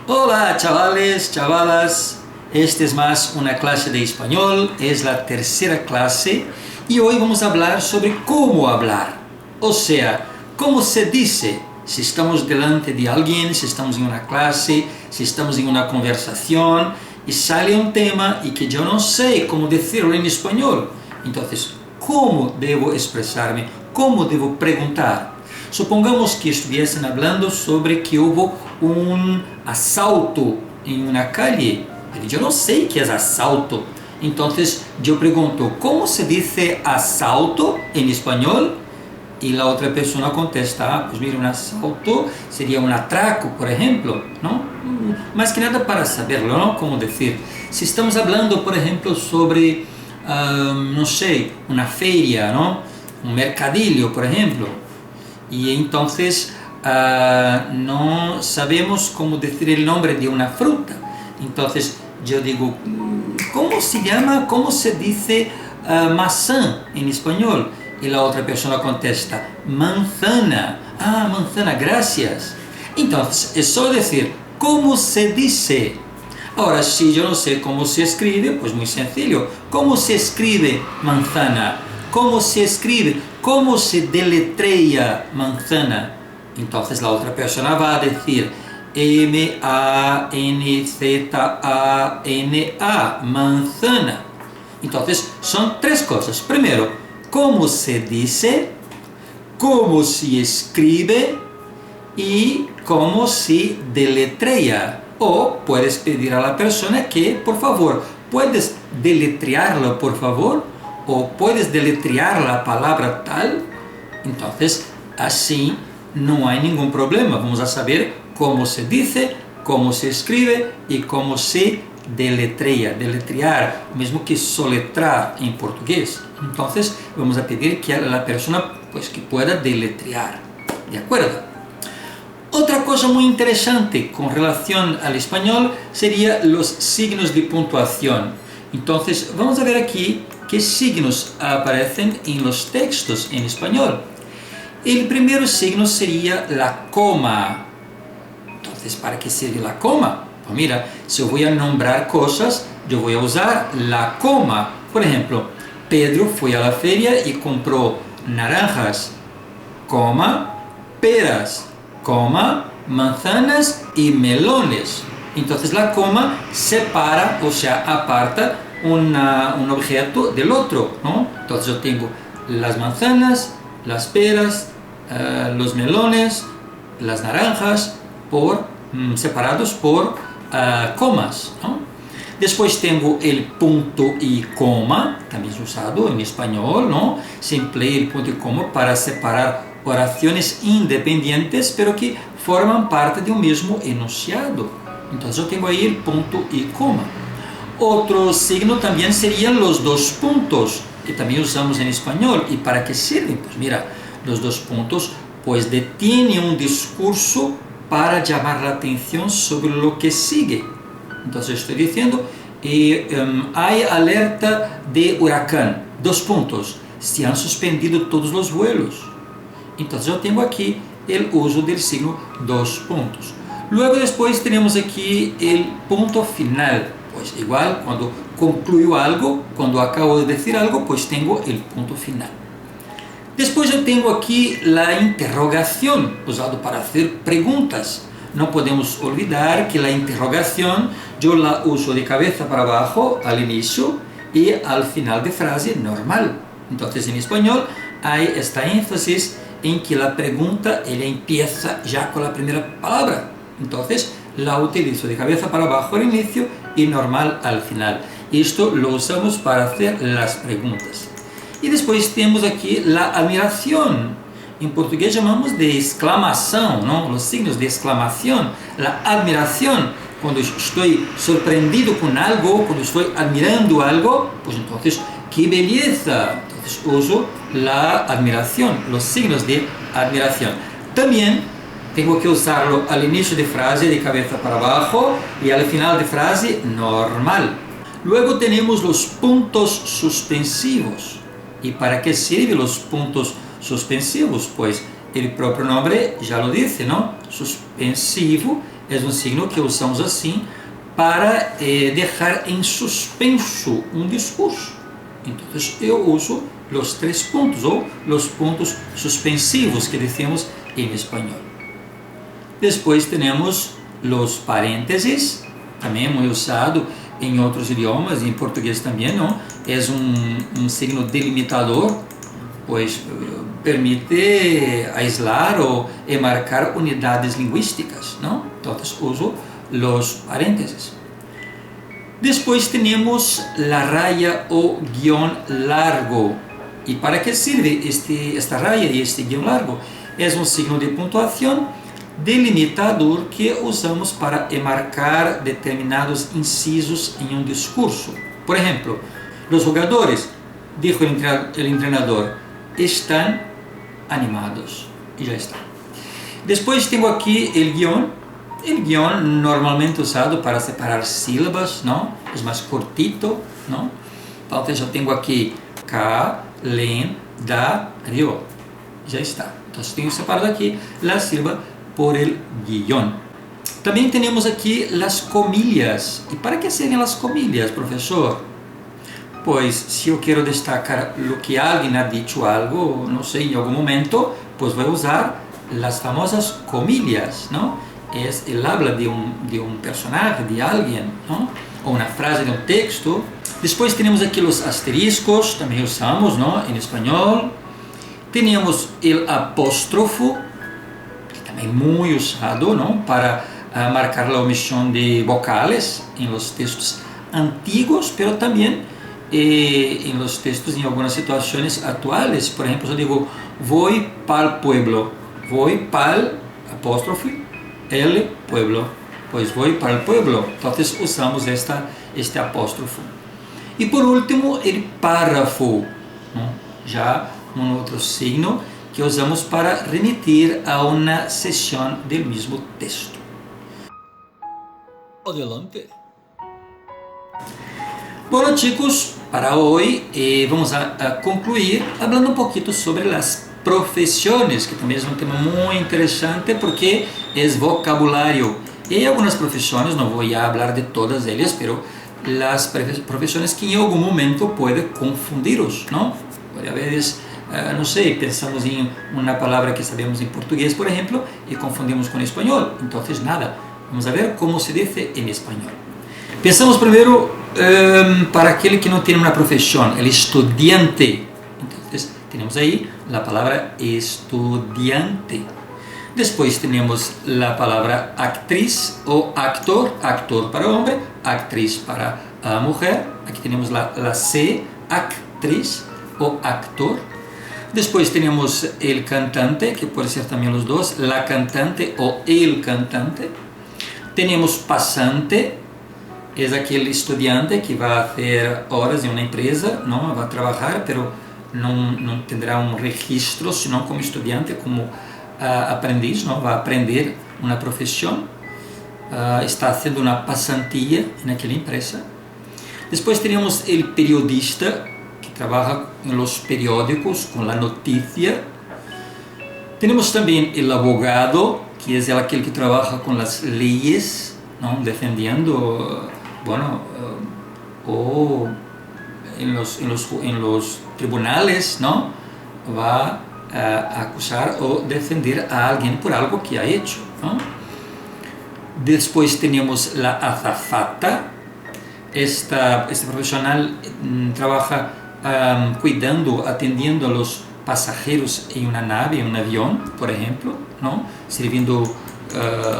Hola chavales, chavalas, esta es más una clase de español, es la tercera clase y hoy vamos a hablar sobre cómo hablar, o sea, cómo se dice si estamos delante de alguien, si estamos en una clase, si estamos en una conversación y sale un tema y que yo no sé cómo decirlo en español. Entonces, ¿cómo debo expresarme? ¿Cómo debo preguntar? Supongamos que estuviesen hablando sobre que hubo un asalto en una calle. Pero yo no sé qué es asalto. Entonces yo pregunto, ¿cómo se dice asalto en español? Y la otra persona contesta, pues mira, un asalto sería un atraco, por ejemplo, ¿no? Más que nada para saberlo, ¿no? Cómo decir. Si estamos hablando, por ejemplo, sobre, no sé, una feria, ¿no? Un mercadillo, por ejemplo. Y entonces no sabemos cómo decir el nombre de una fruta. Entonces yo digo, ¿cómo se llama, cómo se dice maçã en español? Y la otra persona contesta, manzana. Ah, manzana, gracias. Entonces es solo decir, ¿cómo se dice? Ahora, si yo no sé cómo se escribe, pues muy sencillo. ¿Cómo se escribe manzana? ¿Cómo se escribe? ¿Cómo se deletrea manzana? Entonces la otra persona va a decir M-A-N-Z-A-N-A, manzana. Entonces son tres cosas. Primero, ¿cómo se dice? ¿Cómo se escribe? Y cómo se deletrea. O puedes pedir a la persona que, por favor, ¿puedes deletrearlo, por favor? O puedes deletrear la palabra tal. Entonces, así no hay ningún problema. Vamos a saber cómo se dice, cómo se escribe y cómo se deletrea. Deletrear, mismo que soletrar en portugués. Entonces, vamos a pedir que a la persona pues, que pueda deletrear. ¿De acuerdo? Otra cosa muy interesante con relación al español sería los signos de puntuación. Entonces, vamos a ver aquí qué signos aparecen en los textos en español. El primer signo sería la coma. Entonces, ¿para qué sirve la coma? Pues mira, si yo voy a nombrar cosas, yo voy a usar la coma. Por ejemplo, Pedro fue a la feria y compró naranjas, coma, peras, coma, manzanas y melones. Entonces la coma separa, o sea, aparta un objeto del otro, ¿no? Entonces yo tengo las manzanas, las peras, los melones, las naranjas, separados por comas, ¿no? Después tengo el punto y coma, también es usado en español, ¿no? Se emplea el punto y coma para separar oraciones independientes, pero que forman parte de un mismo enunciado. Entonces yo tengo ahí el punto y coma. Otro signo también serían los dos puntos, que también usamos en español. ¿Y para qué sirven? Pues mira, los dos puntos pues detienen un discurso para llamar la atención sobre lo que sigue. Entonces estoy diciendo, hay alerta de huracán, dos puntos, se han suspendido todos los vuelos. Entonces yo tengo aquí el uso del signo dos puntos. Luego después tenemos aquí el punto final. Pues igual, cuando concluyo algo, cuando acabo de decir algo, pues tengo el punto final. Después yo tengo aquí la interrogación, usado para hacer preguntas. No podemos olvidar que la interrogación yo la uso de cabeza para abajo al inicio y al final de frase normal. Entonces en español hay esta énfasis en que la pregunta ella empieza ya con la primera palabra. Entonces la utilizo de cabeza para abajo al inicio y normal al final. Esto lo usamos para hacer las preguntas. Y después tenemos aquí la admiración. En portugués llamamos de exclamación, ¿no? Los signos de exclamación. La admiración, cuando estoy sorprendido con algo, cuando estoy admirando algo, pues entonces, ¡qué belleza! Entonces uso la admiración, los signos de admiración. También tengo que usarlo al inicio de frase de cabeza para abajo y al final de frase normal. Luego tenemos los puntos suspensivos. ¿Y para qué sirven los puntos suspensivos? Pues el propio nombre ya lo dice, ¿no? Suspensivo É um signo que usamos assim para deixar em suspenso um discurso. Então, eu uso os 3 pontos, ou os pontos suspensivos que decimos em espanhol. Depois temos os parênteses, também muito usado em outros idiomas, em português também, não? É um signo delimitador, pois permite aislar ou marcar unidades linguísticas, não? Então, uso os parênteses. Depois temos a raya ou guión largo. E para que serve esta raya e este guión largo? É um signo de pontuação delimitador que usamos para marcar determinados incisos em um discurso. Por exemplo, os jogadores, dijo el entrenador, estão animados. E já está. Depois tenho aqui o guión. O guión normalmente usado para separar sílabas, não? É mais cortito, não? Então eu tenho aqui calendario. Já está. Então tenho separado aqui a sílaba por el guión. Também temos aqui as comillas. E para que servem as comillas, professor? Pois se eu quero destacar o que alguém ha dicho algo, não sei, em algum momento, pois vou usar as famosas comillas, não? Ele habla de um personagem, de alguém, não? Ou uma frase de um texto. Depois temos aqui os asteriscos, também usamos, não? Em espanhol. Temos o apóstrofo, que também é muito usado, não? Para marcar a omissão de vocales em los textos antigos, pero também em los textos em algumas situações atuais. Por exemplo, eu digo, vou para o pueblo, vou para apóstrofe, el pueblo, pois vou para o pueblo. Então usamos este apóstrofo. E por último, o párrafo, não? Já um outro signo que usamos para remitir a uma seção do mesmo texto. Adelante. Bueno, chicos, para hoy vamos a concluir hablando un poquito sobre las profesiones, que también es un tema muy interesante porque es vocabulario. Hay algunas profesiones, no voy a hablar de todas ellas, pero las profesiones que en algún momento puede confundiros, ¿no? A veces, no sé, pensamos en una palabra que sabemos en portugués, por ejemplo, y confundimos con español. Entonces, nada, vamos a ver cómo se dice en español. Pensamos primeiro para aquele que não tem uma profissão, el estudiante. Então, temos aí a palavra estudiante. Depois temos a palavra actriz ou actor, actor para homem, actriz para a mulher. Aqui temos a C, actriz ou actor. Depois temos el cantante, que pode ser também os dois, la cantante ou el cantante. Temos passante, é aquele estudante que vai fazer horas em uma empresa, não vai trabalhar, mas não terá um registro, senão como estudante, como aprendiz, não vai aprender uma profissão, está fazendo uma pasantía naquela empresa. Depois temos o periodista, que trabalha em los periódicos com a notícia. Temos também o abogado, que é aquele que trabalha com as leis, não, defendendo, bueno, ou em los tribunales, não, vai acusar ou defender a alguém por algo que ha hecho, não? Depois temos a azafata. Este profissional trabalha cuidando, atendiendo a los pasajeros em uma nave, em um avião, por exemplo, não? Servindo,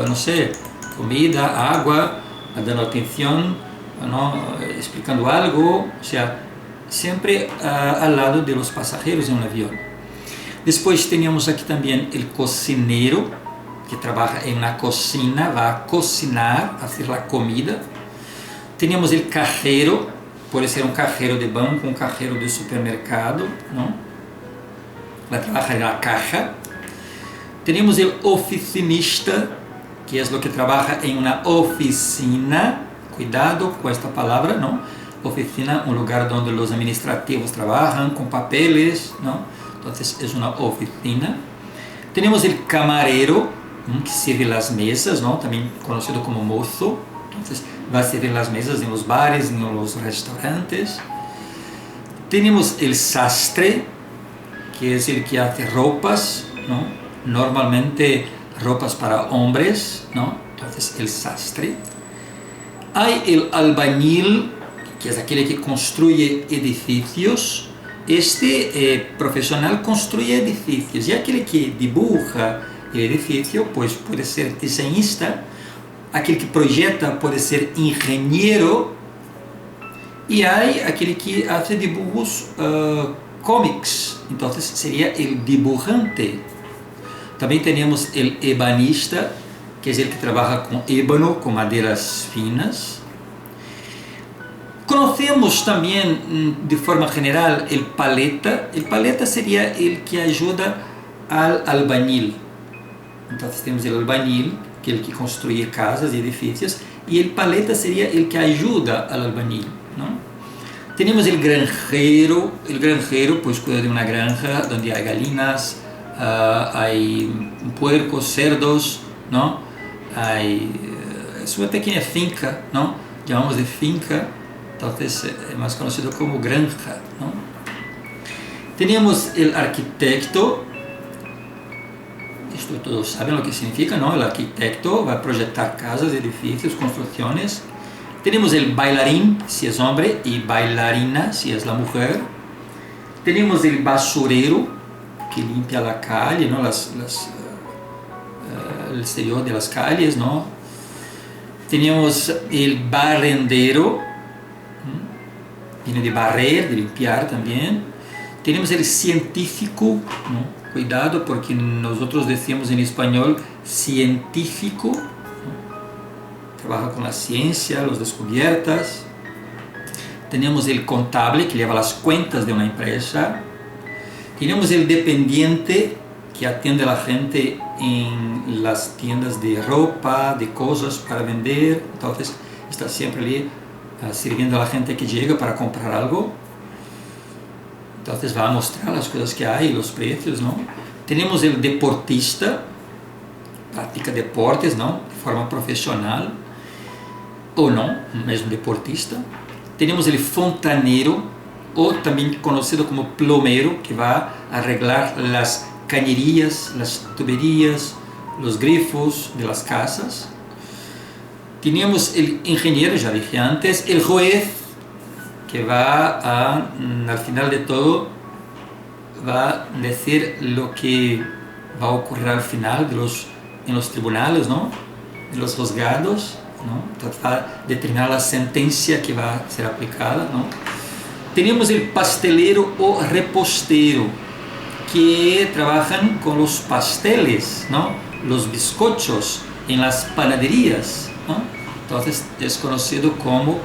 não sei, comida, água, dando atenção, não? Explicando algo, ou seja, sempre ao lado de los pasajeros em um avião. Depois temos aqui também o cocinero, que trabalha em uma cocina, vai cocinar, fazer a comida. Temos o cajero, pode ser um cajero de banco, um cajero de supermercado, não? Vai trabalhar na caixa. Temos o oficinista, que é o que trabalha em uma oficina. Cuidado com esta palavra, não? Oficina, um lugar onde os administrativos trabalham com papeles, não? Então, é uma oficina. Temos o camarero, que sirve las mesas, ¿no? También conocido como mozo. Entonces va a servir las mesas en los bares, en los restaurantes. Tenemos el sastre, que es el que hace ropas, ¿no? Normalmente ropas para hombres, ¿no? Entonces el sastre. Hay el albañil, que es aquel que construye edificios. Este profesional construye edificios, y aquel que dibuja el edificio pues puede ser diseñista, aquel que proyecta puede ser ingeniero, y hay aquel que hace dibujos cómics, entonces sería el dibujante. También tenemos el ebanista, que es el que trabaja con ébano, con maderas finas. Conocemos también de forma general el paleta. El paleta sería el que ayuda al albañil. Entonces tenemos el albañil, que es el que construye casas y edificios, y el paleta sería el que ayuda al albañil, ¿no? Tenemos el granjero. El granjero pues cuida de una granja donde hay gallinas, hay puercos, cerdos, ¿no? Es una pequeña finca, ¿no? Llamamos de finca, entonces es más conocido como granja, ¿no? Tenemos el arquitecto. Esto todos saben lo que significa, ¿no? El arquitecto va a proyectar casas, edificios, construcciones. Tenemos el bailarín, si es hombre, y bailarina, si es la mujer. Tenemos el basurero, que limpia la calle, ¿no? El exterior de las calles, ¿no? Tenemos el barrendero, viene de barrer, de limpiar también. Tenemos el científico, ¿no? Cuidado, porque nosotros decimos en español científico, ¿no? Trabaja con la ciencia, las descubiertas. Tenemos el contable, que lleva las cuentas de una empresa. Tenemos el dependiente, que atiende a la gente en las tiendas de ropa, de cosas para vender. Entonces está siempre allí sirviendo a la gente que llega para comprar algo. Entonces va a mostrar las cosas que hay, los precios, ¿no? Tenemos el deportista, practica deportes, ¿no? De forma profesional o no, es un deportista. Tenemos el fontanero, o también conocido como plomero, que va a arreglar las cañerías, las tuberías, los grifos de las casas. Tenemos el ingeniero, ya dije antes, el juez, que va a, al final de todo, va a decir lo que va a ocurrir al final en los tribunales, ¿no? En los juzgados, ¿no? Entonces va a determinar la sentencia que va a ser aplicada, ¿no? Tenemos el pastelero o repostero, que trabajan con los pasteles, ¿no? Los bizcochos en las panaderías, ¿no? Entonces es conocido como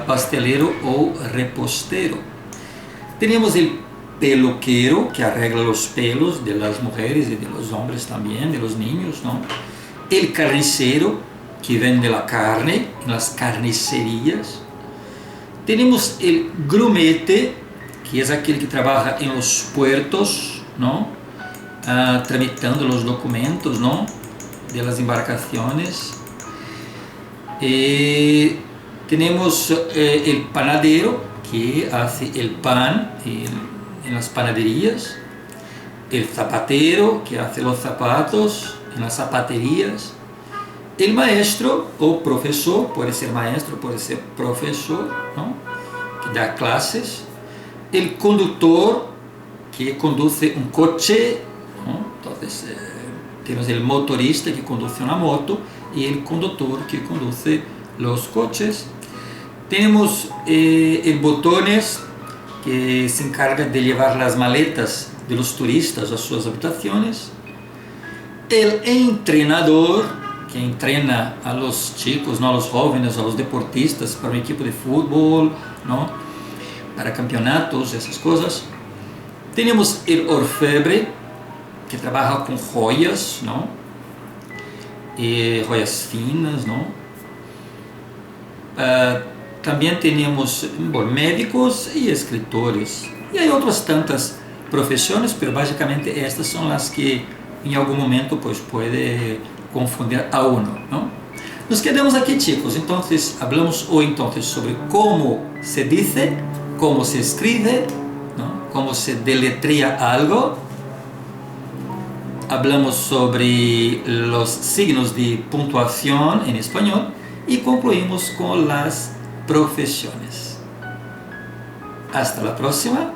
pastelero o repostero. Tenemos el peluquero, que arregla los pelos de las mujeres y de los hombres también, de los niños, ¿no? El carnicero, que vende la carne en las carnicerías. Tenemos el grumete, que es aquel que trabaja en los puertos, ¿no? Tramitando los documentos, ¿no? De las embarcaciones. Tenemos el panadero, que hace el pan en las panaderías. El zapatero, que hace los zapatos en las zapaterías. El maestro o profesor, puede ser maestro, puede ser profesor, ¿no? Que da clases. El conductor, que conduce un coche, ¿no? Entonces tenemos el motorista, que conduce una moto, y el conductor, que conduce los coches. Tenemos el botones, que se encarga de llevar las maletas de los turistas a sus habitaciones. El entrenador, que entrena a los chicos, ¿no? A los jóvenes, a los deportistas para un equipo de fútbol, ¿no? Para campeonatos, esas cosas. Tenemos el orfebre, que trabaja con joyas, ¿no? Joyas finas, ¿no? También tenemos médicos y escritores. Y hay otras tantas profesiones, pero básicamente estas son las que en algún momento pues puede confundir a uno, ¿no? Nos quedamos aquí, chicos. Entonces hablamos hoy entonces sobre cómo se dice, cómo se escribe, ¿no? Cómo se deletrea algo. Hablamos sobre los signos de puntuación en español y concluimos con las profesiones. Hasta la próxima.